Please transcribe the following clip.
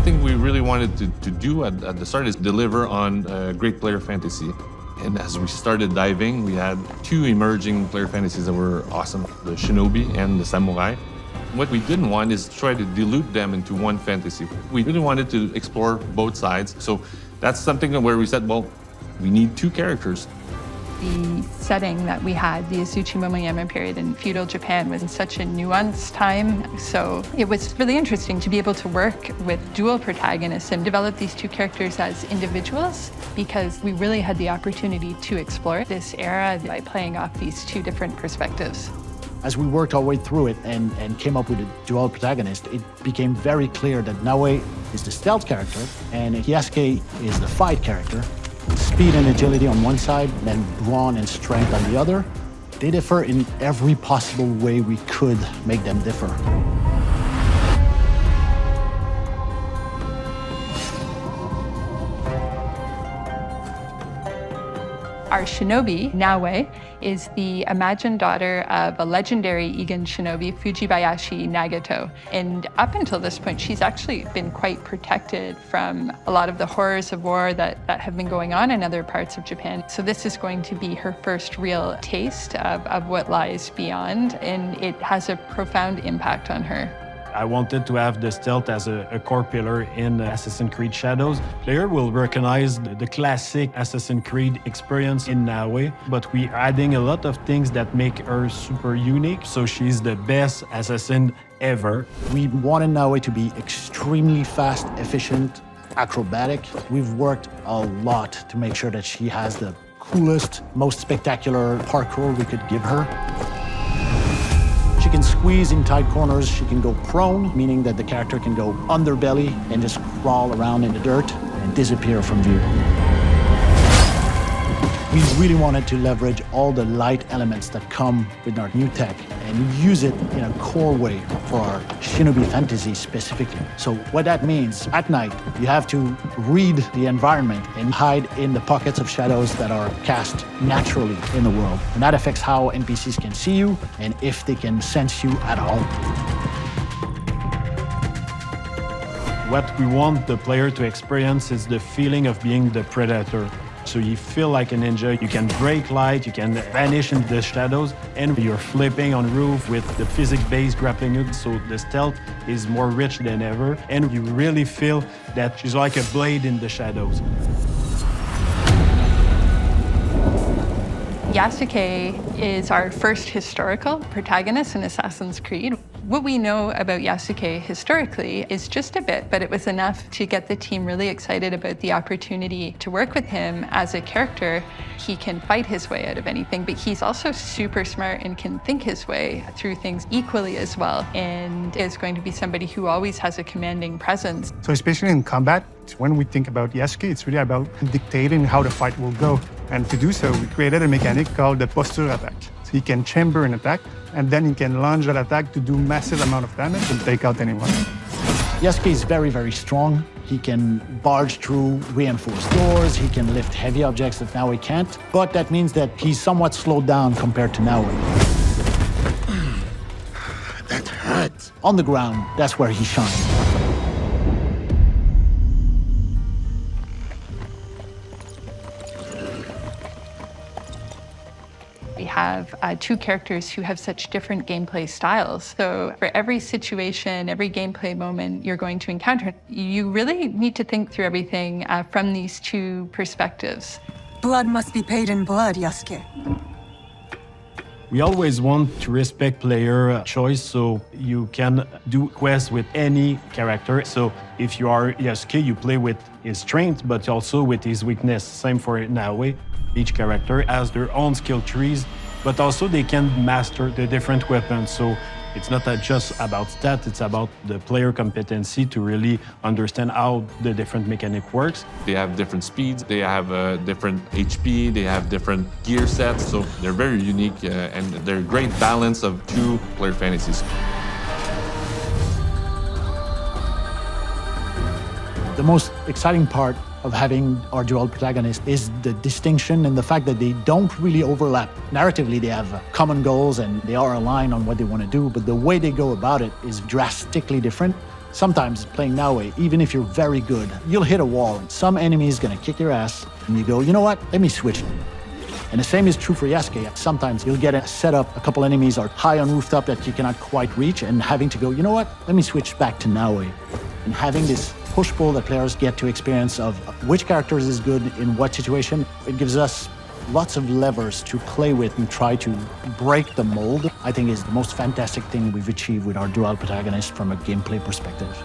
thing we really wanted to do at the start is deliver on great player fantasy. And as we started diving, we had two emerging player fantasies that were awesome, the Shinobi and the Samurai. What we didn't want is try to dilute them into one fantasy. We really wanted to explore both sides. So that's something where we said, well, we need two characters. The setting that we had, the Azuchi Momoyama period in feudal Japan, was such a nuanced time. So it was really interesting to be able to work with dual protagonists and develop these two characters as individuals, because we really had the opportunity to explore this era by playing off these two different perspectives. As we worked our way through it and came up with a dual protagonist, it became very clear that Naoe is the stealth character and Yasuke is the fight character. Speed and agility on one side, then brawn and strength on the other. They differ in every possible way we could make them differ. Our shinobi, Naoe, is the imagined daughter of a legendary Egan shinobi, Fujibayashi Nagato. And up until this point, she's actually been quite protected from a lot of the horrors of war that have been going on in other parts of Japan. So this is going to be her first real taste of what lies beyond, and it has a profound impact on her. I wanted to have the stealth as a core pillar in Assassin's Creed Shadows. Player will recognize the classic Assassin's Creed experience in Naoe, but we're adding a lot of things that make her super unique, so she's the best assassin ever. We wanted Naoe to be extremely fast, efficient, acrobatic. We've worked a lot to make sure that she has the coolest, most spectacular parkour we could give her. She can squeeze in tight corners. She can go prone, meaning that the character can go underbelly and just crawl around in the dirt and disappear from view. We really wanted to leverage all the light elements that come with our new tech and use it in a core way for our shinobi fantasy specifically. So what that means, at night, you have to read the environment and hide in the pockets of shadows that are cast naturally in the world. And that affects how NPCs can see you and if they can sense you at all. What we want the player to experience is the feeling of being the predator. So you feel like a ninja, you can break light, you can vanish in the shadows, and you're flipping on roof with the physics-based grappling hook, so the stealth is more rich than ever, and you really feel that she's like a blade in the shadows. Yasuke is our first historical protagonist in Assassin's Creed. What we know about Yasuke historically is just a bit, but it was enough to get the team really excited about the opportunity to work with him as a character. He can fight his way out of anything, but he's also super smart and can think his way through things equally as well, and is going to be somebody who always has a commanding presence. So especially in combat, when we think about Yasuke, it's really about dictating how the fight will go. And to do so, we created a mechanic called the posture attack. So he can chamber an attack, and then he can launch that attack to do massive amount of damage and take out anyone. Yasuke is very, very strong. He can barge through reinforced doors. He can lift heavy objects that Naoe can't. But that means that he's somewhat slowed down compared to Naoe. That hurts. On the ground, that's where he shines. We have two characters who have such different gameplay styles. So for every situation, every gameplay moment you're going to encounter, you really need to think through everything from these two perspectives. Blood must be paid in blood, Yasuke. We always want to respect player choice, so you can do quests with any character. So if you are Yasuke, you play with his strength, but also with his weakness. Same for Naoe. Each character has their own skill trees, but also they can master the different weapons. So it's not just about stats, it's about the player competency to really understand how the different mechanic works. They have different speeds, they have different HP, they have different gear sets, so they're very unique and they're a great balance of two player fantasies. The most exciting part of having our dual protagonist is the distinction and the fact that they don't really overlap. Narratively, they have common goals and they are aligned on what they want to do, but the way they go about it is drastically different. Sometimes playing Naoe, even if you're very good, you'll hit a wall and some enemy is gonna kick your ass and you go, you know what, let me switch. And the same is true for Yasuke. Sometimes you'll get a setup, a couple enemies are high on rooftop that you cannot quite reach and having to go, you know what, let me switch back to Naoe. And having this push-pull that players get to experience of which characters is good in what situation, it gives us lots of levers to play with and try to break the mold, I think is the most fantastic thing we've achieved with our dual protagonist from a gameplay perspective.